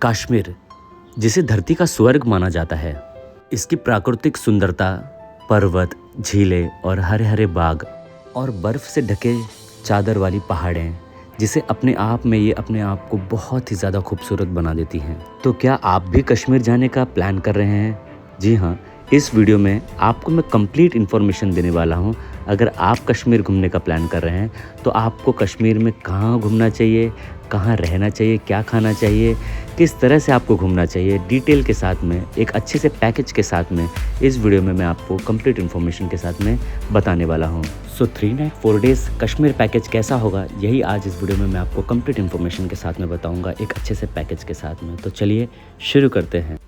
कश्मीर, जिसे धरती का स्वर्ग माना जाता है, इसकी प्राकृतिक सुंदरता, पर्वत, झीलें और हरे हरे बाग और बर्फ़ से ढके चादर वाली पहाड़ें, जिसे अपने आप में ये अपने आप को बहुत ही ज़्यादा खूबसूरत बना देती हैं। तो क्या आप भी कश्मीर जाने का प्लान कर रहे हैं? जी हाँ, इस वीडियो में आपको मैं कंप्लीट इन्फॉर्मेशन देने वाला हूँ। अगर आप कश्मीर घूमने का प्लान कर रहे हैं तो आपको कश्मीर में कहाँ घूमना चाहिए, कहाँ रहना चाहिए, क्या खाना चाहिए, किस तरह से आपको घूमना चाहिए, डिटेल के साथ में, एक अच्छे से पैकेज के साथ में इस वीडियो में मैं आपको कंप्लीट इन्फॉर्मेशन के साथ में बताने वाला हूँ। सो 3 नाइट 4 डेज़ कश्मीर पैकेज कैसा होगा, यही आज इस वीडियो में मैं आपको कंप्लीट इन्फॉर्मेशन के साथ में बताऊँगा, एक अच्छे से पैकेज के साथ में। तो चलिए शुरू करते हैं।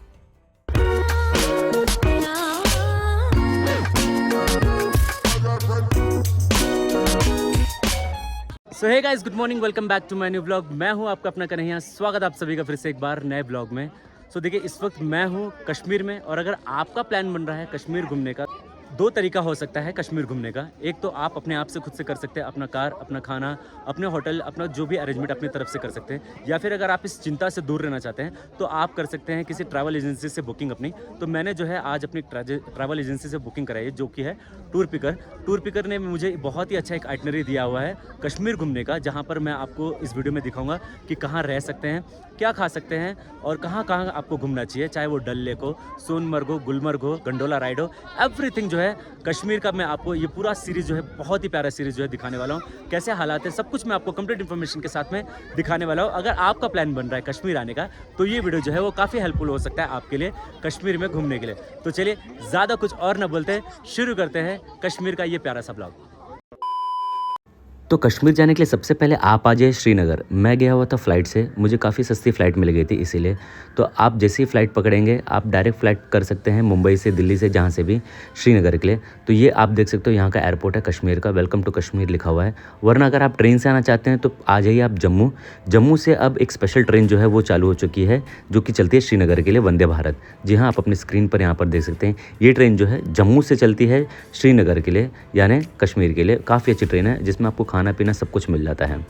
So hey guys, good morning, welcome back to my new blog. मैं हूं आपका अपना कन्हैया। स्वागत आप सभी का फिर से एक बार नए ब्लॉग में। सो देखिए, इस वक्त मैं हूं कश्मीर में, और अगर आपका प्लान बन रहा है कश्मीर घूमने का, दो तरीका हो सकता है कश्मीर घूमने का। एक तो आप अपने आप से खुद से कर सकते हैं, अपना कार, अपना खाना, अपने होटल, अपना जो भी अरेंजमेंट अपनी तरफ से कर सकते हैं। या फिर अगर आप इस चिंता से दूर रहना चाहते हैं तो आप कर सकते हैं किसी ट्रैवल एजेंसी से बुकिंग अपनी। तो मैंने जो है आज अपनी ट्रैवल एजेंसी से बुकिंग कराई है, जो कि है टूर पिकर ने मुझे बहुत ही अच्छा एक आइटनरी दिया हुआ है कश्मीर घूमने का, जहाँ पर मैं आपको इस वीडियो में दिखाऊंगा कि कहाँ रह सकते हैं, क्या खा सकते हैं और कहाँ कहाँ आपको घूमना चाहिए, चाहे वो डल लेक हो, सोनमर्ग हो, गुलमर्ग हो, गंडोला राइड हो, एवरीथिंग जो है कश्मीर का मैं आपको ये पूरा सीरीज़ जो है, बहुत ही प्यारा सीरीज़ जो है दिखाने वाला हूँ। कैसे हालात है, सब कुछ मैं आपको कंप्लीट इन्फॉर्मेशन के साथ में दिखाने वाला हूँ। अगर आपका प्लान बन रहा है कश्मीर आने का तो ये वीडियो जो है वो काफ़ी हेल्पफुल हो सकता है आपके लिए कश्मीर में घूमने के लिए। तो चलिए ज़्यादा कुछ और न बोलते हैं, शुरू करते हैं कश्मीर का ये प्यारा सा ब्लॉग। तो कश्मीर जाने के लिए सबसे पहले आप आ जाइए श्रीनगर। मैं गया हुआ था फ़्लाइट से, मुझे काफ़ी सस्ती फ़्लाइट मिल गई थी इसीलिए। तो आप जैसे ही फ़्लाइट पकड़ेंगे आप डायरेक्ट फ़्लाइट कर सकते हैं मुंबई से, दिल्ली से, जहाँ से भी, श्रीनगर के लिए। तो ये आप देख सकते हो यहाँ का एयरपोर्ट है कश्मीर का, वेलकम टू कश्मीर लिखा हुआ है। वरना अगर आप ट्रेन से आना चाहते हैं तो आ जाइए आप जम्मू से अब एक स्पेशल ट्रेन जो है वो चालू हो चुकी है, जो कि चलती है श्रीनगर के लिए, वंदे भारत। जी हाँ, आप अपनी स्क्रीन पर यहाँ पर देख सकते हैं। ये ट्रेन जो है जम्मू से चलती है श्रीनगर के लिए, यानी कश्मीर के लिए। काफ़ी अच्छी ट्रेन है जिसमें आपको खाना पीना सब कुछ मिल जाता है।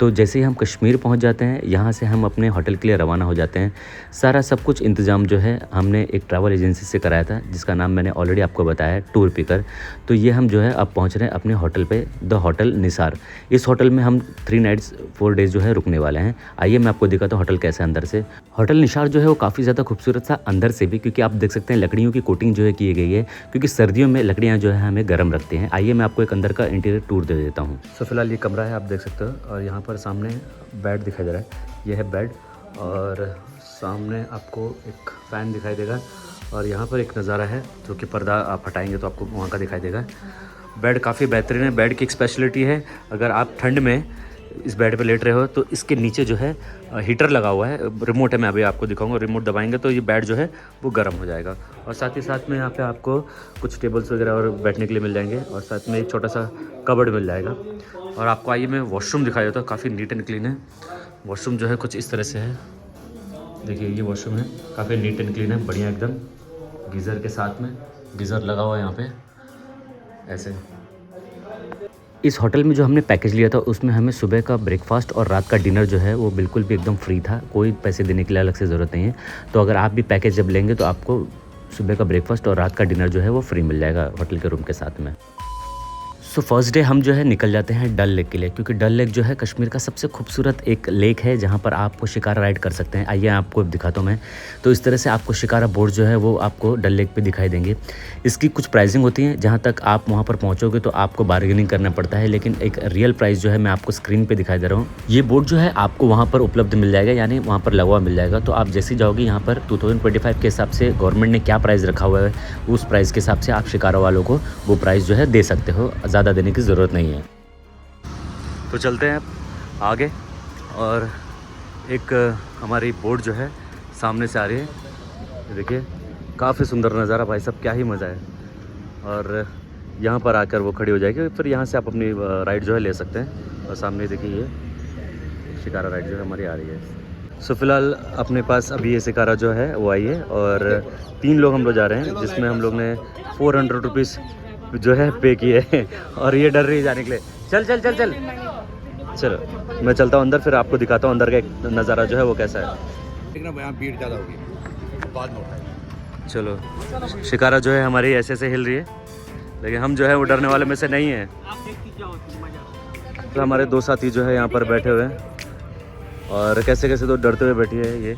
तो जैसे ही हम कश्मीर पहुंच जाते हैं, यहाँ से हम अपने होटल के लिए रवाना हो जाते हैं। सारा सब कुछ इंतज़ाम जो है हमने एक ट्रैवल एजेंसी से कराया था, जिसका नाम मैंने ऑलरेडी आपको बताया है, टूर पिकर। तो ये हम जो है अब पहुँच रहे हैं अपने होटल पे, द होटल निसार। इस होटल में हम 3 नाइट्स 4 डेज़ जो है रुकने वाले हैं। आइए मैं आपको दिखाता हूँ होटल कैसा है अंदर से। होटल निसार जो है वो काफ़ी ज़्यादा खूबसूरत था अंदर से भी, क्योंकि आप देख सकते हैं लकड़ियों की कोटिंग जो है की गई है, क्योंकि सर्दियों में लकड़ियाँ जो है हमें गर्म रखती हैं। आइए मैं आपको एक अंदर का इंटीरियर टूर दे देता हूँ। तो फिलहाल ये कमरा है, आप देख सकते हो, और यहाँ पर सामने बेड दिखाई दे रहा है। यह है बेड, और सामने आपको एक फ़ैन दिखाई देगा, और यहाँ पर एक नज़ारा है जो कि पर्दा आप हटाएंगे तो आपको वहाँ का दिखाई देगा। बेड काफ़ी बेहतरीन है। बेड की एक स्पेशलिटी है, अगर आप ठंड में इस बेड पे लेट रहे हो तो इसके नीचे जो है हीटर लगा हुआ है, रिमोट है, मैं अभी आपको दिखाऊंगा। रिमोट दबाएंगे तो ये बेड जो है वो गर्म हो जाएगा। और साथ ही साथ में यहाँ पे आपको कुछ टेबल्स वगैरह और बैठने के लिए मिल जाएंगे, और साथ में एक छोटा सा कबर्ड मिल जाएगा। और आपको आइए मैं वॉशरूम दिखाई देता हूँ, काफ़ी नीट एंड क्लीन है। वॉशरूम जो है कुछ इस तरह से है, देखिए ये वॉशरूम है, काफ़ी नीट एंड क्लीन है, बढ़िया एकदम। गीज़र के साथ में, गीज़र लगा हुआ है यहाँ पे ऐसे। इस होटल में जो हमने पैकेज लिया था उसमें हमें सुबह का ब्रेकफास्ट और रात का डिनर जो है वो बिल्कुल भी एकदम फ्री था, कोई पैसे देने के लिए अलग से ज़रूरत नहीं है। तो अगर आप भी पैकेज जब लेंगे तो आपको सुबह का ब्रेकफास्ट और रात का डिनर जो है वो फ्री मिल जाएगा होटल के रूम के साथ में। सो फर्स्ट डे हम जो है निकल जाते हैं डल लेक के लिए, क्योंकि डल लेक जो है कश्मीर का सबसे खूबसूरत एक लेक है, जहाँ पर आपको शिकारा राइड कर सकते हैं। आइए आपको दिखाता हूँ मैं। तो इस तरह से आपको शिकारा बोट जो है वो आपको डल लेक पे दिखाई देंगे। इसकी कुछ प्राइसिंग होती है, जहाँ तक आप वहाँ पर पहुँचोगे तो आपको बार्गेनिंग करना पड़ता है, लेकिन एक रियल प्राइस जो है मैं आपको स्क्रीन पर दिखाई दे रहा हूँ। ये बोट जो है आपको वहाँ पर उपलब्ध मिल जाएगा, यानी वहाँ पर लगा हुआ मिल जाएगा। तो आप जैसे जाओगे यहाँ पर 2025 के हिसाब से गवर्नमेंट ने क्या प्राइस रखा हुआ है, उस प्राइस के हिसाब से आप शिकारा वालों को वो प्राइस जो है दे सकते हो, ज़्यादा देने की ज़रूरत नहीं है। तो चलते हैं आगे, और एक हमारी बोट जो है सामने से आ रही है। देखिए काफ़ी सुंदर नज़ारा, भाई साहब क्या ही मज़ा है। और यहाँ पर आकर वो खड़ी हो जाएगी, फिर यहाँ से आप अपनी राइड जो है ले सकते हैं। और सामने देखिए ये शिकारा राइड जो है हमारी आ रही है। सो फिलहाल अपने पास अभी ये शिकारा जो है वो आई है, और 3 लोग हम लोग जा रहे हैं, जिसमें हम लोग ने 400 रुपीज़ जो है पे किए। और ये डर रही है जाने के लिए। चल चल चल चल चलो मैं चलता हूँ अंदर, फिर आपको दिखाता हूँ अंदर का एक नज़ारा जो है वो कैसा है। लेकिन यहाँ भीड़ ज़्यादा होगी, बाद में उठाएंगे। चलो शिकारा जो है हमारी ऐसे ऐसे हिल रही है, लेकिन हम जो है वो डरने वाले में से नहीं हैं। तो हमारे दो साथी जो है यहाँ पर बैठे हुए हैं और कैसे कैसे तो डरते हुए बैठी है ये,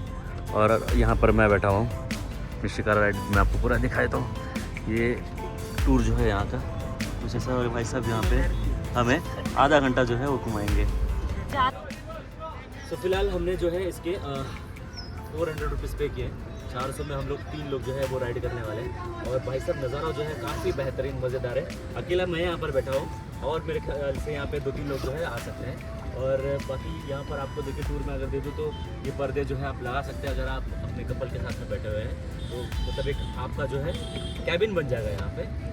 और यहाँ पर मैं बैठा हूँ। शिकारा राइड मैं आपको पूरा दिखाया तो ये टूर जो है यहाँ का कुछ ऐसा, और भाई साहब यहाँ पे हमें आधा घंटा जो है वो घुमाएंगे। तो फिलहाल हमने जो है इसके 400 रुपीज़ पे किए। 400 में हम लोग 3 लोग जो है वो राइड करने वाले हैं। और भाई साहब नज़ारा जो है काफ़ी बेहतरीन मज़ेदार है। अकेला मैं यहाँ पर बैठा हूँ और मेरे ख्याल से यहाँ पे 2-3 लोग जो है आ सकते हैं। और बाकी यहाँ पर आपको देखिए टूर में अगर दे दूँ तो ये पर्दे जो है आप लगा सकते हैं अगर आप अपने कपल के साथ में बैठे हुए हैं, तो मतलब एक आपका जो है कैबिन बन जाएगा यहाँ पे।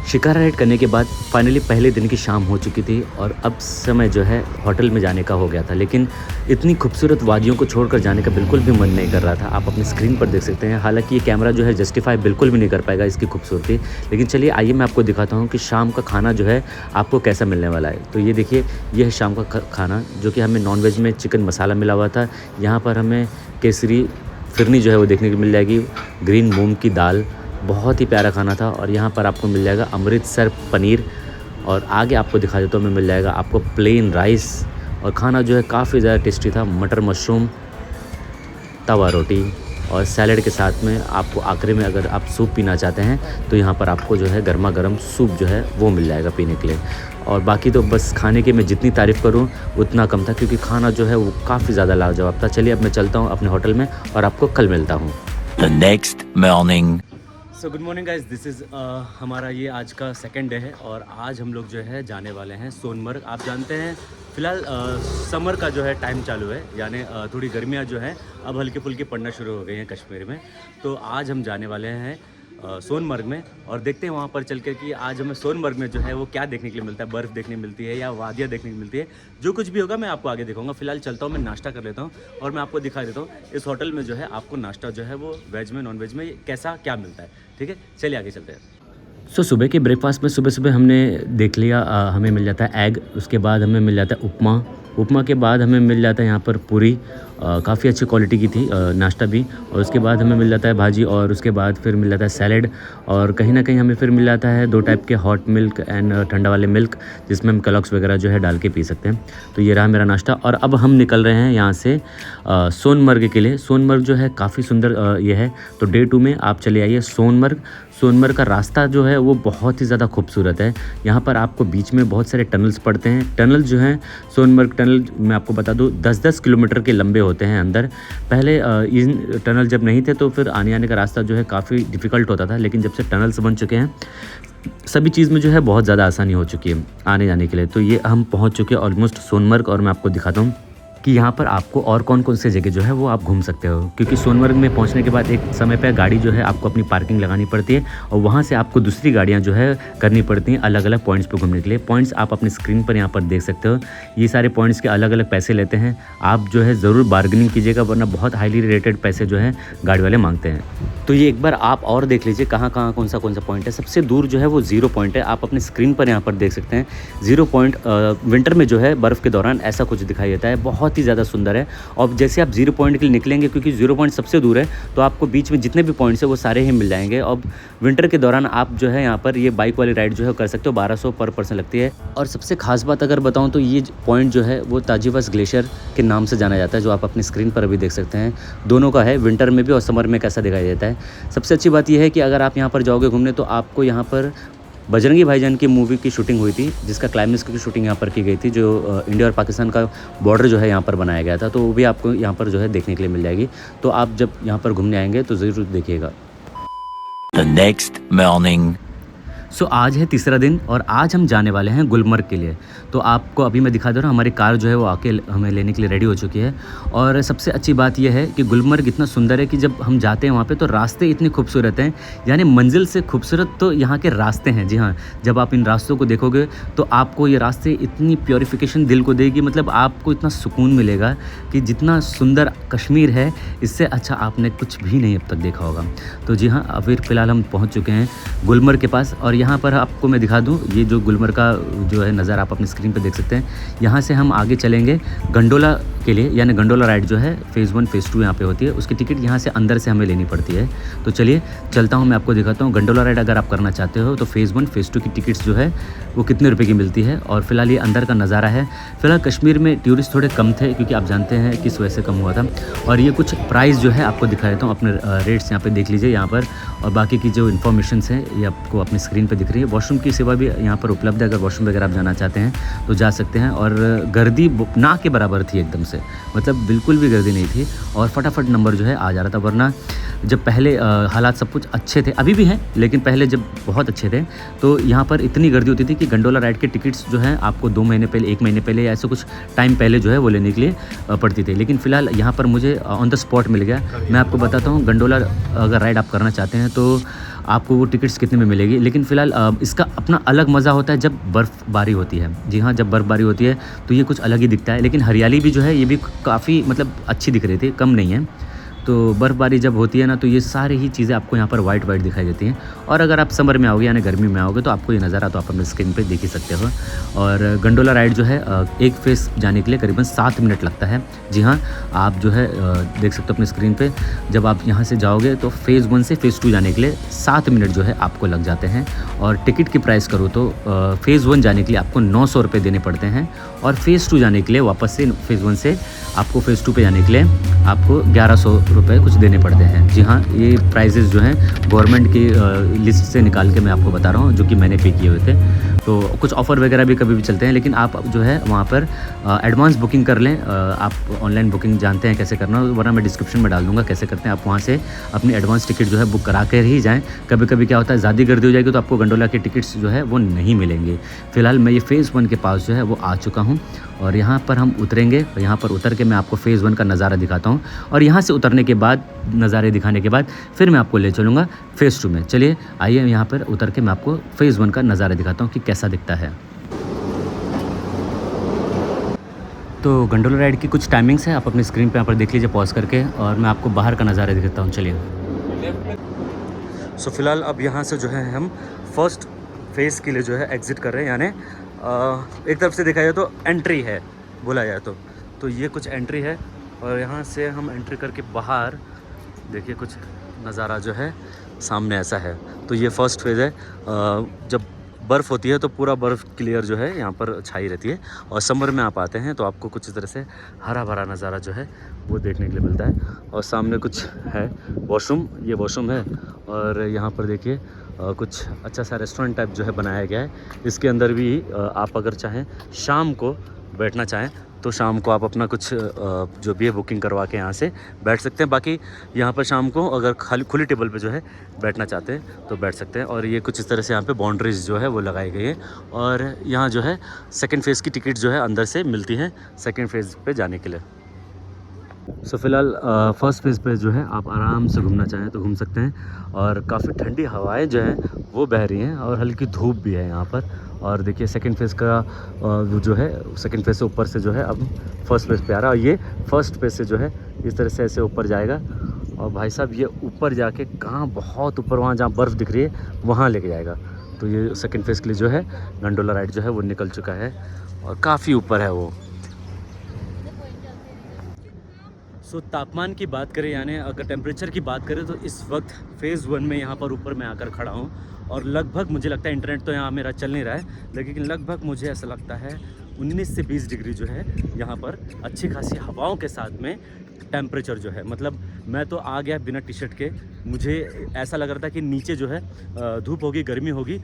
शिकारा राइड करने के बाद फाइनली पहले दिन की शाम हो चुकी थी और अब समय जो है होटल में जाने का हो गया था, लेकिन इतनी खूबसूरत वादियों को छोड़कर जाने का बिल्कुल भी मन नहीं कर रहा था। आप अपनी स्क्रीन पर देख सकते हैं, हालांकि ये कैमरा जो है जस्टिफाई बिल्कुल भी नहीं कर पाएगा इसकी खूबसूरती। लेकिन चलिए आइए मैं आपको दिखाता हूँ कि शाम का खाना जो है आपको कैसा मिलने वाला है। तो ये देखिए, ये है शाम का खाना जो कि हमें नॉनवेज में चिकन मसाला मिला हुआ था। यहाँ पर हमें केसरी फिरनी जो है वो देखने को मिल जाएगी, ग्रीन मूंग की दाल, बहुत ही प्यारा खाना था। और यहाँ पर आपको मिल जाएगा अमृतसर पनीर, और आगे आपको दिखा देता हूँ मैं, मिल जाएगा आपको प्लेन राइस। और खाना जो है काफ़ी ज़्यादा टेस्टी था, मटर मशरूम, तवा रोटी और सैलड के साथ में। आपको आखिरी में अगर आप सूप पीना चाहते हैं तो यहाँ पर आपको जो है गर्मा गर्म सूप जो है वो मिल जाएगा पीने के लिए। और बाकी तो बस खाने की मैं जितनी तारीफ़ करूँ उतना कम था, क्योंकि खाना जो है वो काफ़ी ज़्यादा लाजवाब था। चलिए अब मैं चलता हूँ अपने होटल में और आपको कल मिलता हूँ। The next morning. So good morning guys, this is हमारा ये आज का सेकंड डे है और आज हम लोग जो है जाने वाले हैं सोनमर्ग। आप जानते हैं फ़िलहाल समर का जो है टाइम चालू है, यानी थोड़ी गर्मियाँ जो हैं अब हल्की फुल्की पड़ना शुरू हो गई हैं कश्मीर में। तो आज हम जाने वाले हैं सोनमर्ग में और देखते हैं वहाँ पर चल कर कि आज हमें सोनमर्ग में जो है वो क्या देखने के लिए मिलता है, बर्फ़ देखने मिलती है या वादियाँ देखने को मिलती है। जो कुछ भी होगा मैं आपको आगे दिखाऊंगा। फिलहाल चलता हूँ, मैं नाश्ता कर लेता हूँ और मैं आपको दिखा देता हूँ इस होटल में जो है आपको नाश्ता जो है वो वेज में नॉन वेज में कैसा क्या मिलता है। ठीक है, चलिए आगे चलते हैं। सुबह के ब्रेकफास्ट में सुबह सुबह हमने देख लिया, हमें मिल जाता है एग, उसके बाद हमें मिल जाता है उपमा के बाद हमें मिल जाता है यहाँ पर पूरी, काफ़ी अच्छी क्वालिटी की थी नाश्ता भी। और उसके बाद हमें मिल जाता है भाजी, और उसके बाद फिर मिल जाता है सैलेड, और कहीं ना कहीं हमें फिर मिल जाता है 2 टाइप के हॉट मिल्क एंड ठंडा वाले मिल्क, जिसमें हम केलॉग्स वगैरह जो है डाल के पी सकते हैं। तो ये रहा मेरा नाश्ता। और अब हम निकल रहे हैं यहाँ से सोनमर्ग के लिए। सोनमर्ग जो है काफ़ी सुंदर ये है, तो डे 2 में आप चले आइए सोनमर्ग। सोनमर्ग का रास्ता जो है वो बहुत ही ज़्यादा खूबसूरत है। यहाँ पर आपको बीच में बहुत सारे टनल्स पड़ते हैं। टनल जो हैं सोनमर्ग टनल, मैं आपको बता दूँ 10-10 किलोमीटर के लंबे होते हैं अंदर। पहले इन टनल जब नहीं थे तो फिर आने का रास्ता जो है काफ़ी डिफ़िकल्ट होता था, लेकिन जब से टनल्स बन चुके हैं सभी चीज़ में जो है बहुत ज़्यादा आसानी हो चुकी है आने जाने के लिए। तो ये हम पहुँच चुके हैं ऑलमोस्ट सोनमर्ग, और मैं आपको दिखाता हूँ कि यहाँ पर आपको और कौन कौन से जगह जो है वो आप घूम सकते हो। क्योंकि सोनमर्ग में पहुँचने के बाद एक समय पर गाड़ी जो है आपको अपनी पार्किंग लगानी पड़ती है, और वहाँ से आपको दूसरी गाड़ियाँ जो है करनी पड़ती हैं अलग अलग पॉइंट्स पर घूमने के लिए। पॉइंट्स आप अपनी स्क्रीन पर यहाँ पर देख सकते हो। ये सारे पॉइंट्स के अलग अलग पैसे लेते हैं। आप जो है ज़रूर बार्गेनिंग कीजिएगा, वरना बहुत हाईली रेटेड पैसे जो है गाड़ी वाले मांगते हैं। तो ये एक बार आप और देख लीजिए कहाँ कौन सा पॉइंट है। सबसे दूर जो है वो 0 पॉइंट है, आप अपनी स्क्रीन पर यहाँ पर देख सकते हैं 0 पॉइंट। विंटर में जो है बर्फ़ के दौरान ऐसा कुछ दिखाई देता है, बहुत ही ज़्यादा सुंदर है। और जैसे आप 0 पॉइंट के लिए निकलेंगे, क्योंकि 0 पॉइंट सबसे दूर है, तो आपको बीच में जितने भी पॉइंट्स हैं वो सारे ही मिल जाएंगे। और विंटर के दौरान आप जो है यहाँ पर ये बाइक वाली राइड जो है कर सकते हो, 1200 पर पर्सन लगती है। और सबसे खास बात अगर बताऊँ तो ये पॉइंट जो है वो ताजिवस ग्लेशियर के नाम से जाना जाता है, जो आप अपनी स्क्रीन पर अभी देख सकते हैं। दोनों का है, विंटर में भी और समर में कैसा दिखाई देता है। सबसे अच्छी बात यह है कि अगर आप यहाँ पर जाओगे घूमने तो आपको यहाँ पर बजरंगी भाईजान की मूवी की शूटिंग हुई थी, जिसका क्लाइमेक्स की शूटिंग यहाँ पर की गई थी, जो इंडिया और पाकिस्तान का बॉर्डर जो है यहाँ पर बनाया गया था। तो वो भी आपको यहाँ पर जो है देखने के लिए मिल जाएगी। तो आप जब यहाँ पर घूमने आएंगे तो ज़रूर देखिएगा। The next morning. सो आज है तीसरा दिन और आज हम जाने वाले हैं गुलमर्ग के लिए। तो आपको अभी मैं दिखा दे रहा हूँ, हमारी कार जो है वो आके हमें लेने के लिए रेडी हो चुकी है। और सबसे अच्छी बात यह है कि गुलमर्ग इतना सुंदर है कि जब हम जाते हैं वहाँ पे तो रास्ते इतने खूबसूरत हैं, यानी मंजिल से खूबसूरत तो यहाँ के रास्ते हैं। जी हाँ, जब आप इन रास्तों को देखोगे तो आपको ये रास्ते इतनी प्योरीफिकेशन दिल को देगी, मतलब आपको इतना सुकून मिलेगा कि जितना सुंदर कश्मीर है इससे अच्छा आपने कुछ भी नहीं अब तक देखा होगा। तो जी हाँ, अभी फ़िलहाल हम पहुँच चुके हैं गुलमर्ग के पास। और यहाँ पर आपको मैं दिखा दूँ, ये जो गुलमर्ग का जो है नज़ारा आप अपनी स्क्रीन पर देख सकते हैं। यहाँ से हम आगे चलेंगे गंडोला के लिए, यानी गंडोला राइड जो है फ़ेज़ 1 फ़ेज़ 2 यहाँ पे होती है, उसकी टिकट यहाँ से अंदर से हमें लेनी पड़ती है। तो चलिए चलता हूँ, मैं आपको दिखाता हूँ गंडोला राइड अगर आप करना चाहते हो तो फ़ेज़ 1 फ़ेज़ 2 की टिकट्स जो है वो कितने रुपए की मिलती है। और फिलहाल ये अंदर का नज़ारा है। फिलहाल कश्मीर में टूरिस्ट थोड़े कम थे क्योंकि आप जानते हैं किस वजह से कम हुआ था। और ये कुछ प्राइस जो है आपको दिखा देता हूँ, अपने रेट्स यहाँ पे देख लीजिए यहाँ पर, और बाकी की जो इन्फॉर्मेशंस हैं ये आपको अपनी स्क्रीन पे दिख रही है। वॉशरूम की सेवा भी यहाँ पर उपलब्ध है, अगर वॉशरूम वगैरह आप जाना चाहते हैं तो जा सकते हैं। और गर्दी ना के बराबर थी एकदम से, मतलब बिल्कुल भी गर्दी नहीं थी और फटाफट नंबर जो है आ जा रहा था। वरना जब पहले हालात सब कुछ अच्छे थे, अभी भी हैं लेकिन पहले जब बहुत अच्छे थे तो यहाँ पर इतनी गर्दी होती थी कि गंडोला राइड के टिकट्स जो हैं आपको 2 महीने पहले, 1 महीने पहले या ऐसे कुछ टाइम पहले जो है वो लेने के लिए पड़ती थी। लेकिन फ़िलहाल यहाँ पर मुझे ऑन द स्पॉट मिल गया। मैं आपको बताता हूँ गंडोला अगर राइड आप करना चाहते हैं तो आपको वो टिकट्स कितने में मिलेगी। लेकिन फ़िलहाल इसका अपना अलग मज़ा होता है जब बर्फ़बारी होती है। जी हाँ, जब बर्फ़बारी होती है तो ये कुछ अलग ही दिखता है। लेकिन हरियाली भी जो है ये भी काफ़ी मतलब अच्छी दिख रही थी, कम नहीं है। तो बर्फ़बारी जब होती है ना तो ये सारी ही चीज़ें आपको यहाँ पर वाइट दिखाई देती हैं। और अगर आप समर में आओगे यानी गर्मी में आओगे तो आपको ये नज़ारा तो आप अपने स्क्रीन पे देख ही सकते हो। और गंडोला राइड जो है एक फ़ेज़ जाने के लिए करीबन 7 मिनट लगता है। जी हाँ, आप जो है देख सकते हो अपनी स्क्रीन पे, जब आप यहाँ से जाओगे तो फ़ेज़ 1 से फ़ेज़ 2 जाने के लिए 7 मिनट जो है आपको लग जाते हैं। और टिकट की प्राइस करूँ तो फ़ेज़ 1 जाने के लिए आपको 900 रुपये देने पड़ते हैं और फ़ेज़ 2 जाने के लिए वापस से फ़ेज़ 1 से आपको फ़ेज़ 2 पे जाने के लिए आपको 1100 रुपये कुछ देने पड़ते हैं। जी हाँ, ये प्राइजेज़ जो हैं गवर्नमेंट की लिस्ट से निकाल के मैं आपको बता रहा हूँ, जो कि मैंने पे किए हुए थे। तो कुछ ऑफ़र वगैरह भी कभी भी चलते हैं, लेकिन आप जो है वहाँ पर एडवांस बुकिंग कर लें। आप ऑनलाइन बुकिंग जानते हैं कैसे करना, वरना मैं डिस्क्रिप्शन में डाल दूँगा कैसे करते हैं। आप वहाँ से अपनी एडवांस टिकट जो है बुक करा कर ही जाएँ। कभी कभी क्या होता है ज़्यादा गर्दी हो जाएगी तो आपको गंडोला के टिकट्स जो है वो नहीं मिलेंगे। फ़िलहाल मैं ये फ़ेज़ 1 के पास जो है वो आ चुका हूँ और यहाँ पर हम उतरेंगे और यहाँ पर उतर के मैं आपको फ़ेज़ 1 का नज़ारा दिखाता हूँ। और यहाँ से उतरने के बाद, नज़ारे दिखाने के बाद फिर मैं आपको ले चलूँगा फ़ेज़ 2 में। चलिए आइए यहाँ पर उतर के मैं आपको फ़ेज़ 1 का नज़ारा दिखाता हूँ कि कैसा दिखता है। तो गंडोला राइड की कुछ टाइमिंग्स है, आप अपनी स्क्रीन पे यहाँ पर देख लीजिए पॉज करके, और मैं आपको बाहर का नज़ारा दिखाता हूँ। चलिए। सो फिलहाल अब यहाँ से जो है हम फर्स्ट फेज़ के लिए जो है एग्ज़िट कर रहे हैं, यानी एक तरफ से देखा जाए तो एंट्री है, बोला जाए तो ये कुछ एंट्री है। और यहाँ से हम एंट्री करके बाहर देखिए कुछ नज़ारा जो है सामने ऐसा है। तो ये फ़र्स्ट फेज़ है। जब बर्फ़ होती है तो पूरा बर्फ़ क्लियर जो है यहाँ पर छाई रहती है, और समर में आप आते हैं तो आपको कुछ इस तरह से हरा भरा नज़ारा जो है वो देखने के लिए मिलता है। और सामने कुछ है वॉशरूम, ये वॉशरूम है। और यहाँ पर देखिए कुछ अच्छा सा रेस्टोरेंट टाइप जो है बनाया गया है। इसके अंदर भी आप अगर चाहें शाम को बैठना चाहें तो शाम को आप अपना कुछ जो भी है बुकिंग करवा के यहाँ से बैठ सकते हैं। बाकी यहाँ पर शाम को अगर खुली टेबल पे जो है बैठना चाहते हैं तो बैठ सकते हैं। और ये कुछ इस तरह से यहाँ पे बाउंड्रीज जो है वो लगाई गई है। और यहाँ जो है सेकंड फेज़ की टिकट जो है अंदर से मिलती है सेकंड फेज़ पे जाने के लिए। सो फिलहाल फर्स्ट फेज़ पे जो है आप आराम से घूमना चाहें तो घूम सकते हैं। और काफ़ी ठंडी हवाएं जो हैं वो बह रही हैं और हल्की धूप भी है यहाँ पर। और देखिए सेकंड फेज़ का जो है सेकंड फेज़ से ऊपर से जो है अब फर्स्ट फेज़ पे आ रहा है। और ये फर्स्ट फेज़ से जो है इस तरह से ऐसे ऊपर जाएगा। और भाई साहब ये ऊपर जाके कहाँ, बहुत ऊपर, वहाँ जहाँ बर्फ़ दिख रही है वहाँ लेके जाएगा। तो ये सेकंड फेज़ के लिए जो है गंडोला राइड जो है वो निकल चुका है और काफ़ी ऊपर है वो। सो तापमान की बात करें, यानी अगर टेम्परेचर की बात करें, तो इस वक्त फ़ेज़ 1 में यहाँ पर ऊपर मैं आकर खड़ा हूँ। और लगभग मुझे लगता है, इंटरनेट तो यहाँ मेरा चल नहीं रहा है, लेकिन लगभग मुझे ऐसा लगता है 19 से 20 डिग्री जो है यहाँ पर अच्छी खासी हवाओं के साथ में टेम्परेचर जो है, मतलब मैं तो आ गया बिना टी शर्ट के। मुझे ऐसा लग रहा था कि नीचे जो है धूप होगी, गर्मी होगी,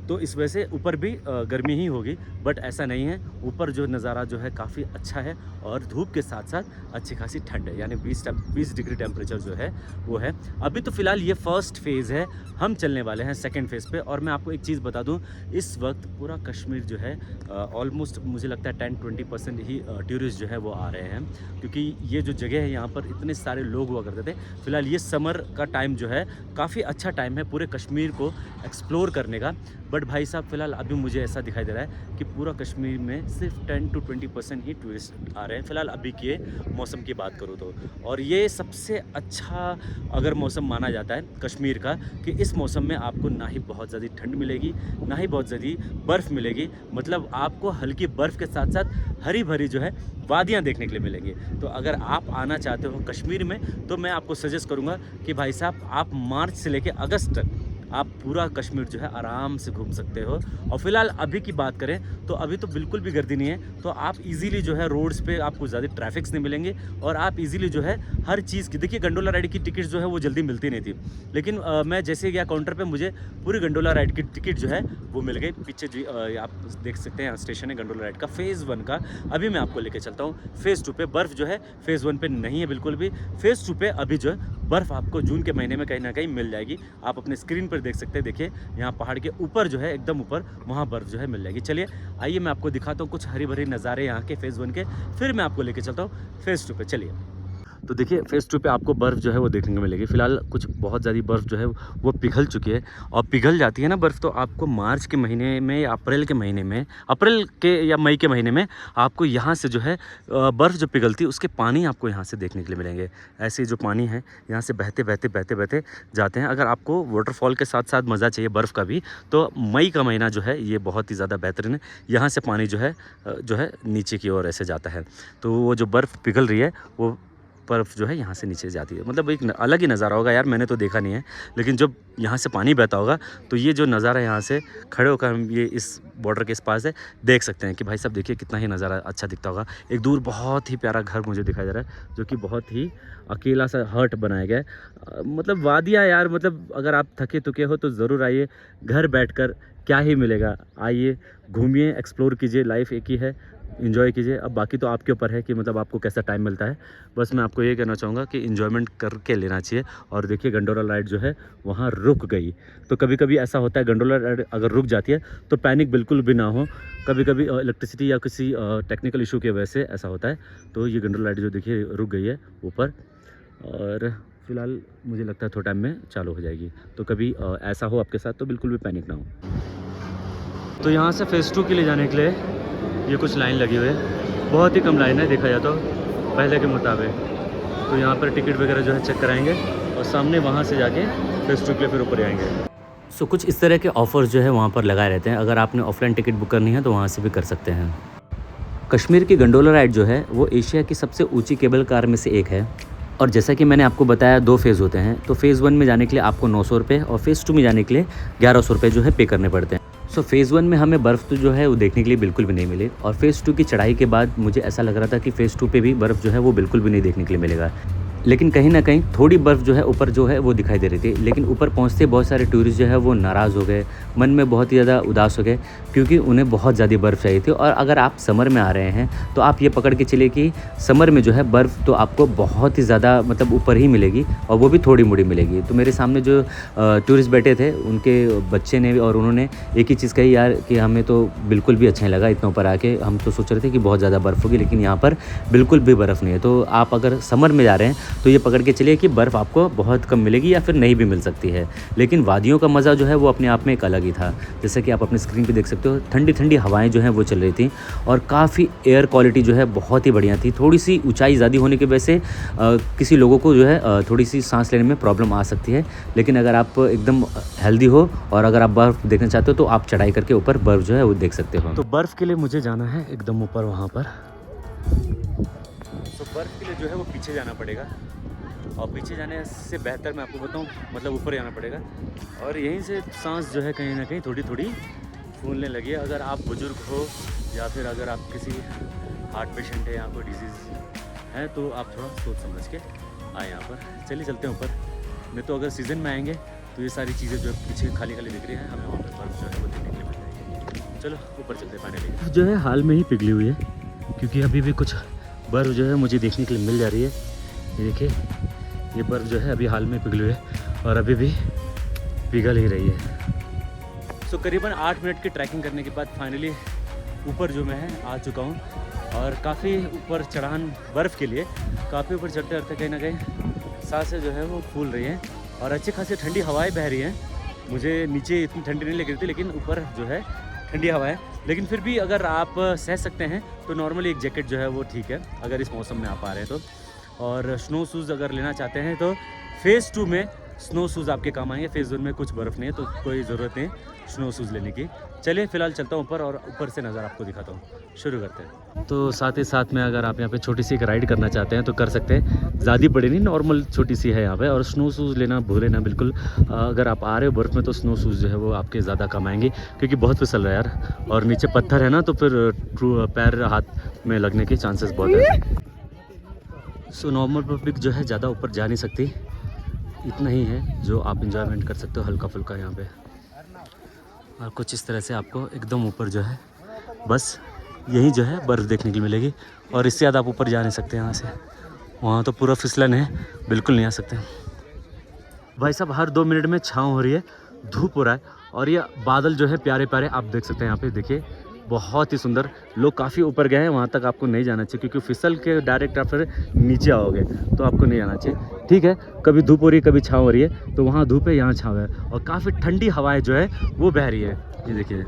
तो इस वजह से ऊपर भी गर्मी ही होगी, बट ऐसा नहीं है। ऊपर जो नज़ारा जो है काफ़ी अच्छा है और धूप के साथ साथ अच्छी खासी ठंड है, यानी 20 डिग्री टेम्परेचर जो है वो है। अभी तो फ़िलहाल ये फ़र्स्ट फेज़ है, हम चलने वाले हैं सेकंड फेज़ पे। और मैं आपको एक चीज़ बता दूं, इस वक्त पूरा कश्मीर जो है ऑलमोस्ट मुझे लगता है 10-20% ही टूरिस्ट जो है वो आ रहे हैं, क्योंकि ये जो जगह है यहाँ पर इतने सारे लोग हुआ करते थे। फ़िलहाल ये समर का टाइम जो है काफ़ी अच्छा टाइम है पूरे कश्मीर को एक्सप्लोर करने का। बट भाई साहब फ़िलहाल अभी मुझे ऐसा दिखाई दे रहा है कि पूरा कश्मीर में सिर्फ 10 to 20% ही टूरिस्ट आ रहे हैं फ़िलहाल अभी के मौसम की बात करूँ तो। और ये सबसे अच्छा अगर मौसम माना जाता है कश्मीर का कि इस मौसम में आपको ना ही बहुत ज़्यादा ठंड मिलेगी, ना ही बहुत ज़्यादा बर्फ़ मिलेगी, मतलब आपको हल्की बर्फ़ के साथ साथ हरी भरी जो है वादियाँ देखने के लिए मिलेंगी। तो अगर आप आना चाहते हो कश्मीर में तो मैं आपको सजेस्ट करूँगा कि भाई साहब आप मार्च से लेकर अगस्त तक आप पूरा कश्मीर जो है आराम से घूम सकते हो। और फिलहाल अभी की बात करें तो अभी तो बिल्कुल भी गर्दी नहीं है, तो आप इजीली जो है रोड्स पे आपको ज़्यादा ट्रैफिक्स नहीं मिलेंगे और आप इजीली जो है हर चीज़ की, देखिए गंडोला राइड की टिकट जो है वो जल्दी मिलती नहीं थी, लेकिन मैं जैसे गया काउंटर पे मुझे पूरी गंडोला राइड की टिकट जो है वो मिल गई। पीछे आप देख सकते हैं स्टेशन है गंडोला राइड का फ़ेज़ 1 का। अभी मैं आपको लेके चलता हूँ फ़ेज़ 2 पे। बर्फ़ जो है फ़ेज़ 1 पे नहीं है बिल्कुल भी, फ़ेज़ 2 पे अभी जो है बर्फ़ आपको जून के महीने में कहीं ना कहीं मिल जाएगी। आप अपने स्क्रीन पर देख सकते हैं, देखिए यहाँ पहाड़ के ऊपर जो है एकदम ऊपर वहाँ बर्फ़ जो है मिल जाएगी। चलिए आइए मैं आपको दिखाता हूँ कुछ हरी भरी नज़ारे यहाँ के फ़ेज़ 1 के, फिर मैं आपको लेके चलता हूँ फ़ेज़ 2 पे। चलिए, तो देखिए फ़ेज़ 2 पे आपको बर्फ़ जो है वो देखने को मिलेगी। फ़िलहाल कुछ बहुत ज़्यादा बर्फ़ जो है वो पिघल चुकी है, और पिघल जाती है ना बर्फ़ तो आपको मार्च के महीने में या अप्रैल के महीने में, अप्रैल के या मई के महीने में आपको यहाँ से जो है बर्फ़ जो पिघलती है उसके पानी आपको यहाँ से देखने के लिए मिलेंगे। ऐसे जो पानी है यहाँ से बहते बहते बहते बहते जाते हैं। अगर आपको वाटरफॉल के साथ साथ मज़ा चाहिए बर्फ़ का भी, तो मई का महीना जो है ये बहुत ही ज़्यादा बेहतरीन है। यहाँ से पानी जो है नीचे की ओर ऐसे जाता है, तो वो जो बर्फ़ पिघल रही है वो बर्फ़ जो है यहाँ से नीचे जाती है। मतलब एक अलग ही नज़ारा होगा यार, मैंने तो देखा नहीं है, लेकिन जब यहाँ से पानी बहता होगा तो ये जो नज़ारा यहाँ से खड़े होकर हम ये इस बॉर्डर के इस पास से देख सकते हैं कि भाई साहब देखिए कितना ही नज़ारा अच्छा दिखता होगा। एक दूर बहुत ही प्यारा घर मुझे दिखाई दे रहा है जो कि बहुत ही अकेला सा हट बनाया गया है। मतलब वादियाँ यार, मतलब अगर आप थके थुके हो तो ज़रूर आइए, घर बैठकर क्या ही मिलेगा। आइए घूमिए, एक्सप्लोर कीजिए, लाइफ एक ही है, इन्जॉय कीजिए। अब बाकी तो आपके ऊपर है कि मतलब आपको कैसा टाइम मिलता है। बस मैं आपको ये कहना चाहूँगा कि इन्जॉयमेंट करके लेना चाहिए। और देखिए गंडोला राइड जो है वहाँ रुक गई, तो कभी कभी ऐसा होता है गंडोला राइड अगर रुक जाती है तो पैनिक बिल्कुल भी ना हो। कभी कभी इलेक्ट्रिसिटी या किसी टेक्निकल इशू की वजह से ऐसा होता है। तो ये गंडोला राइड जो देखिए रुक गई है ऊपर, और फिलहाल मुझे लगता है थोड़ा टाइम में चालू हो जाएगी। तो कभी ऐसा हो आपके साथ तो बिल्कुल भी पैनिक ना हो। तो यहाँ से फ़ेज़ 2 के लिए जाने के लिए ये कुछ लाइन लगी हुई है, बहुत ही कम लाइन है देखा जाए तो पहले के मुताबिक। तो यहाँ पर टिकट वगैरह जो है चेक कराएंगे और सामने वहाँ से जाके फ़ेज़ 2 के लिए फिर ऊपर आएंगे। सो कुछ इस तरह के ऑफ़र्स जो है वहाँ पर लगाए रहते हैं। अगर आपने ऑफलाइन टिकट बुक करनी है तो वहाँ से भी कर सकते हैं। कश्मीर की गंडोला राइड जो है वो एशिया की सबसे ऊँची केबल कार में से एक है। और जैसा कि मैंने आपको बताया 2 फेज़ होते हैं, तो फ़ेज़ 1 में जाने के लिए आपको 900 रुपये और फ़ेज़ 2 में जाने के लिए 1100 रुपये जो है पे करने पड़ते हैं। सो फ़ेज़ 1 में हमें बर्फ़ तो जो है वो देखने के लिए बिल्कुल भी नहीं मिली, और फ़ेज़ 2 की चढ़ाई के बाद मुझे ऐसा लग रहा था कि फ़ेज़ 2 पे भी बर्फ़ जो है वो बिल्कुल भी नहीं देखने के लिए मिलेगा। लेकिन कहीं ना कहीं थोड़ी बर्फ़ जो है ऊपर जो है वो दिखाई दे रही थी। लेकिन ऊपर पहुंचते बहुत सारे टूरिस्ट जो है वो नाराज़ हो गए, मन में बहुत ही ज़्यादा उदास हो गए, क्योंकि उन्हें बहुत ज़्यादा बर्फ़ चाहिए थी। और अगर आप समर में आ रहे हैं तो आप ये पकड़ के चलिए कि समर में जो है बर्फ़ तो आपको बहुत ही ज़्यादा मतलब ऊपर ही मिलेगी, और वो भी थोड़ी मोड़ी मिलेगी। तो मेरे सामने जो टूरिस्ट बैठे थे उनके बच्चे ने और उन्होंने एक ही चीज़ कही यार कि हमें तो बिल्कुल भी अच्छा नहीं लगा इतना ऊपर आके, हम तो सोच रहे थे कि बहुत ज़्यादा बर्फ़ होगी, लेकिन यहाँ पर बिल्कुल भी बर्फ़ नहीं है। तो आप अगर समर में जा रहे हैं तो ये पकड़ के चलिए कि बर्फ़ आपको बहुत कम मिलेगी या फिर नहीं भी मिल सकती है। लेकिन वादियों का मज़ा जो है वो अपने आप में एक अलग ही था। जैसे कि आप अपने स्क्रीन पे देख सकते हो, ठंडी ठंडी हवाएं जो हैं वो चल रही थी, और काफ़ी एयर क्वालिटी जो है बहुत ही बढ़िया थी। थोड़ी सी ऊंचाई ज़्यादा होने की वजह से किसी लोगों को जो है थोड़ी सी सांस लेने में प्रॉब्लम आ सकती है, लेकिन अगर आप एकदम हेल्दी हो और अगर आप बर्फ़ देखना चाहते हो तो आप चढ़ाई करके ऊपर बर्फ़ जो है वो देख सकते हो। तो बर्फ़ के लिए मुझे जाना है एकदम ऊपर वहाँ पर। तो बर्फ़ के लिए जो है वो पीछे जाना पड़ेगा, और पीछे जाने से बेहतर मैं आपको बताऊं मतलब ऊपर जाना पड़ेगा। और यहीं से सांस जो है कहीं ना कहीं थोड़ी थोड़ी फूलने लगी है। अगर आप बुज़ुर्ग हो या फिर अगर आप किसी हार्ट पेशेंट है या कोई डिजीज़ है तो आप थोड़ा सोच समझ के आए यहाँ पर। चलिए चलते हैं ऊपर। नहीं तो अगर सीज़न में आएंगे तो ये सारी चीज़ें जो पीछे खाली खाली दिख रही हैं, हमें वहाँ पर बर्फ़ जो है वो देखने के लिए मिल जाएगी। चलो ऊपर चलते हैं। फाइनली जो है हाल में ही पिघली हुई है, क्योंकि अभी भी कुछ बर्फ़ जो है मुझे देखने के लिए मिल जा रही है। ये देखिए, ये बर्फ़ जो है अभी हाल में पिघली हुई है और अभी भी पिघल ही रही है। सो करीबन 8 मिनट की ट्रैकिंग करने के बाद फाइनली ऊपर जो मैं आ चुका हूँ, और काफ़ी ऊपर चढ़ान बर्फ़ के लिए काफ़ी ऊपर चढ़ते चढ़ते कहीं ना कहीं सांसें जो है वो फूल रही हैं, और अच्छी खासी ठंडी हवाएं बह रही हैं। मुझे नीचे इतनी ठंडी नहीं लग रही थी, लेकिन ऊपर जो है ठंडी हवा है। लेकिन फिर भी अगर आप सह सकते हैं तो नॉर्मली एक जैकेट जो है वो ठीक है, अगर इस मौसम में आप आ रहे हैं तो। और स्नो शूज़ अगर लेना चाहते हैं तो फेज़ 2 में स्नो शूज़ आपके काम आएंगे। फेज़ 1 में कुछ बर्फ़ नहीं है तो कोई ज़रूरत नहीं स्नो शूज़ लेने की। चलिए फ़िलहाल चलता हूँ ऊपर और ऊपर से नज़ारा आपको दिखाता हूँ, शुरू करते हैं। तो साथ ही साथ में अगर आप यहाँ पे छोटी सी एक राइड करना चाहते हैं तो कर सकते हैं, ज़्यादा बड़ी नहीं, नॉर्मल छोटी सी है यहाँ पे। और स्नो शूज़ लेना भूले ना बिल्कुल, अगर आप आ रहे हो बर्फ़ में तो स्नो शूज़ जो है वो आपके ज़्यादा काम आएंगे, क्योंकि बहुत फिसल रहा है यार और नीचे पत्थर है ना, तो फिर पैर हाथ में लगने के चांसेस बहुत है। सो नॉर्मल पब्लिक जो है ज़्यादा ऊपर जा नहीं सकती, इतना ही है जो आप इंजॉयमेंट कर सकते हो हल्का फुल्का यहाँ पे। और कुछ इस तरह से आपको एकदम ऊपर जो है बस यही जो है बर्फ़ देखने के लिए मिलेगी, और इससे ज़्यादा आप ऊपर जा नहीं सकते यहाँ से। वहाँ तो पूरा फिसलन है, बिल्कुल नहीं आ सकते भाई साहब। हर 2 मिनट में छाँव हो रही है, धूप हो रहा है, और ये बादल जो है प्यारे प्यारे आप देख सकते हैं यहाँ पे, देखिए बहुत ही सुंदर। लोग काफ़ी ऊपर गए हैं, वहाँ तक आपको नहीं जाना चाहिए, क्योंकि फिसल के डायरेक्ट आप फिर नीचे आओगे तो आपको नहीं आना चाहिए। ठीक है, कभी धूप हो रही है कभी छाँव हो रही है, तो वहाँ धूप है यहाँ छाँव है, और काफ़ी ठंडी हवाएं जो है वो बह रही है, ये देखिए।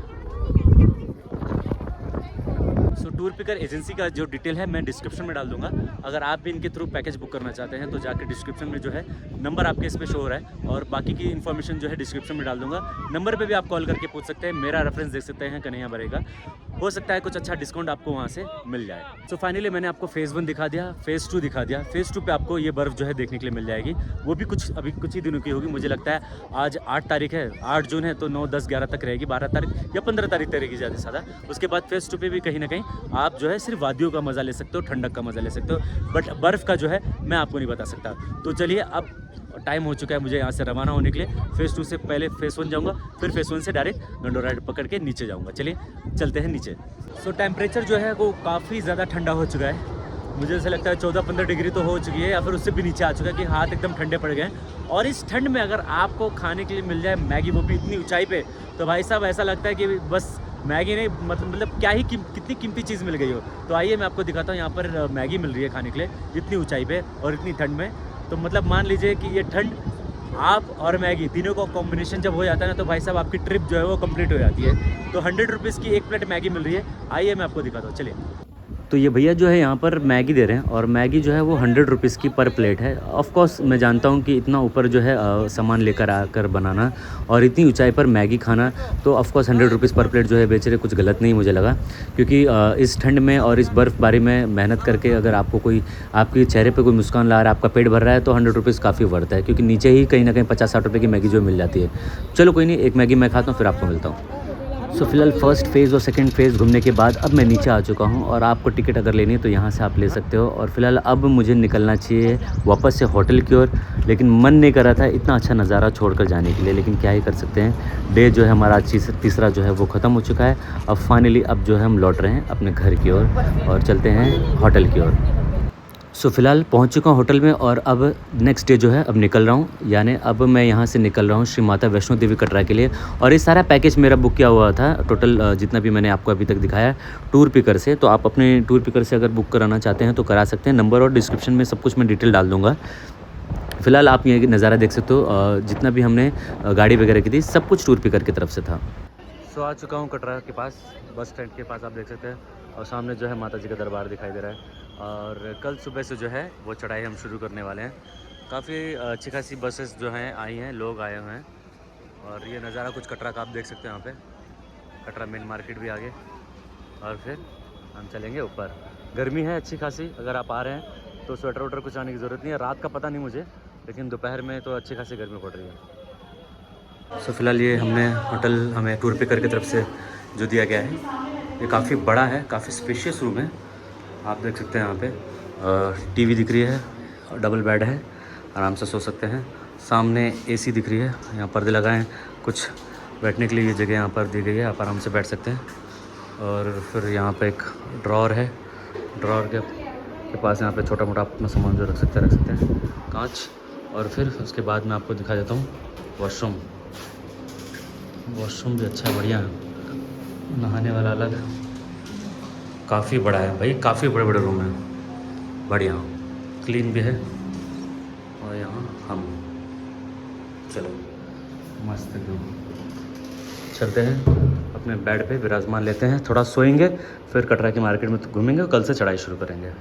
सो टूर पिकर एजेंसी का जो डिटेल है मैं डिस्क्रिप्शन में डाल दूंगा। अगर आप भी इनके थ्रू पैकेज बुक करना चाहते हैं तो जाकर डिस्क्रिप्शन में जो है नंबर आपके इस पे शो हो रहा है, और बाकी की इन्फॉर्मेशन जो है डिस्क्रिप्शन में डाल दूंगा। नंबर पे भी आप कॉल करके पूछ सकते हैं, मेरा रेफरेंस देख सकते हैं कन्हैया बरे का, हो सकता है कुछ अच्छा डिस्काउंट आपको वहाँ से मिल जाए। सो फाइनली मैंने आपको फेज़ 1 दिखा दिया, फेज़ 2 दिखा दिया। फेज़ 2 पे आपको ये बर्फ़ जो है देखने के लिए मिल जाएगी, वो भी अभी कुछ ही दिनों की होगी। मुझे लगता है आज 8 तारीख है, 8 जून है, तो 9, 10, 11 तक रहेगी, 12 तारीख या 15 तारीख तक रहेगी ज़्यादा से ज़्यादा। उसके बाद फेज़ 2 पे भी कहीं ना कहीं आप जो है सिर्फ वादियों का मज़ा ले सकते हो, ठंडक का मज़ा ले सकते हो, बट बर्फ़ का जो है मैं आपको नहीं बता सकता। तो चलिए, अब टाइम हो चुका है मुझे यहाँ से रवाना होने के लिए। फेज़ 2 से पहले फेज़ 1 जाऊँगा, फिर फेज़ 1 से डायरेक्ट गंडोरा राइड पकड़ के नीचे जाऊँगा। चलिए चलते हैं नीचे। सो टेम्परेचर जो है वो काफ़ी ज़्यादा ठंडा हो चुका है, मुझे ऐसा लगता है 14-15 डिग्री तो हो चुकी है, या फिर उससे भी नीचे आ चुका है कि हाथ एकदम ठंडे पड़ गए हैं। और इस ठंड में अगर आपको खाने के लिए मिल जाए मैगी, वो भी इतनी ऊंचाई पे, तो भाई साहब ऐसा लगता है कि बस मैगी नहीं, मतलब क्या ही कितनी कीमती चीज़ मिल गई हो। तो आइए मैं आपको दिखाता हूँ, यहाँ पर मैगी मिल रही है खाने के लिए इतनी ऊंचाई पे और इतनी ठंड में। तो मतलब मान लीजिए कि ये ठंड, आप और मैगी तीनों का कॉम्बिनेशन जब हो जाता है ना, तो भाई साहब आपकी ट्रिप जो है वो कंप्लीट हो जाती है। तो 100 रुपीज़ की एक प्लेट मैगी मिल रही है, आइए मैं आपको दिखाता हूँ, चलिए। तो ये भैया जो है यहाँ पर मैगी दे रहे हैं, और मैगी जो है वो 100 रुपीज़ की पर प्लेट है। ऑफ कोर्स मैं जानता हूँ कि इतना ऊपर जो है सामान लेकर आकर बनाना और इतनी ऊंचाई पर मैगी खाना, तो ऑफ कोर्स 100 रुपीज़ पर प्लेट जो है बेच रहे, कुछ गलत नहीं मुझे लगा, क्योंकि इस ठंड में और इस बर्फ़बारी में मेहनत करके अगर आपको कोई आपके चेहरे पर कोई मुस्कान ला रहा है, आपका पेट भर रहा है, तो 100 रुपीज़ काफ़ी वर्थ है, क्योंकि नीचे ही कहीं ना कहीं 50-60 रुपये की मैगी जो मिल जाती है। चलो कोई नहीं, एक मैगी मैं खाता हूँ, फिर आपको मिलता हूँ। सो फिलहाल फर्स्ट फेज़ और सेकंड फेज़ घूमने के बाद अब मैं नीचे आ चुका हूँ, और आपको टिकट अगर लेनी है तो यहाँ से आप ले सकते हो। और फिलहाल अब मुझे निकलना चाहिए वापस से होटल की ओर, लेकिन मन नहीं कर रहा था इतना अच्छा नज़ारा छोड़कर जाने के लिए, लेकिन क्या ही कर सकते हैं। डे जो है हमारा तीसरा जो है वो ख़त्म हो चुका है। अब फाइनली अब जो है हम लौट रहे हैं अपने घर की ओर और चलते हैं होटल की ओर। सो फिलहाल पहुंच चुका हूँ होटल में, और अब नेक्स्ट डे जो है अब निकल रहा हूँ, यानी अब मैं यहाँ से निकल रहा हूँ श्री माता वैष्णो देवी कटरा के लिए। और ये सारा पैकेज मेरा बुक किया हुआ था टोटल, जितना भी मैंने आपको अभी तक दिखाया टूर पिकर से। तो आप अपने टूर पिकर से अगर बुक कराना चाहते हैं तो करा सकते हैं, नंबर और डिस्क्रिप्शन में सब कुछ मैं डिटेल डाल दूँगा। फिलहाल आप ये नज़ारा देख सकते हो, जितना भी हमने गाड़ी वगैरह की थी सब कुछ टूर पिकर की तरफ से था। सो आ चुका हूँ कटरा के पास, बस स्टैंड के पास आप देख सकते हैं, और सामने जो है माता जी का दरबार दिखाई दे रहा है। और कल सुबह से जो है वो चढ़ाई हम शुरू करने वाले हैं। काफ़ी अच्छी खासी बसेस जो हैं आई हैं, लोग आए हुए हैं, और ये नज़ारा कुछ कटरा का आप देख सकते हैं। यहाँ पे कटरा मेन मार्केट भी आगे, और फिर हम चलेंगे ऊपर। गर्मी है अच्छी खासी, अगर आप आ रहे हैं तो स्वेटर वेटर कुछ आने की ज़रूरत नहीं है। रात का पता नहीं मुझे, लेकिन दोपहर में तो अच्छी खासी गर्मी पड़ रही है। सो फिलहाल ये होटल हमें टूर पिकर की तरफ से जो दिया गया है, ये काफ़ी बड़ा है, काफ़ी स्पेशियस रूम है। आप देख सकते हैं यहाँ पे टीवी दिख रही है, डबल बेड है, आराम से सो सकते हैं। सामने एसी दिख रही है, यहाँ पर्दे लगाए हैं, कुछ बैठने के लिए ये जगह यहाँ पर दी गई है, आप आराम से बैठ सकते हैं। और फिर यहाँ पे एक ड्रॉर है, ड्रॉर के पास यहाँ पे छोटा मोटा अपना सामान जो रख सकते हैं कांच। और फिर उसके बाद मैं आपको दिखा देता हूँ वॉशरूम। वॉशरूम भी अच्छा बढ़िया है, नहाने वाला अलग, काफ़ी बड़ा है भाई, काफ़ी बड़े बड़े रूम हैं, बढ़िया क्लीन भी है। और यहाँ हम चलो मस्त व्यू। चलते हैं अपने बेड पे विराजमान लेते हैं, थोड़ा सोएंगे, फिर कटरा की मार्केट में घूमेंगे और कल से चढ़ाई शुरू करेंगे।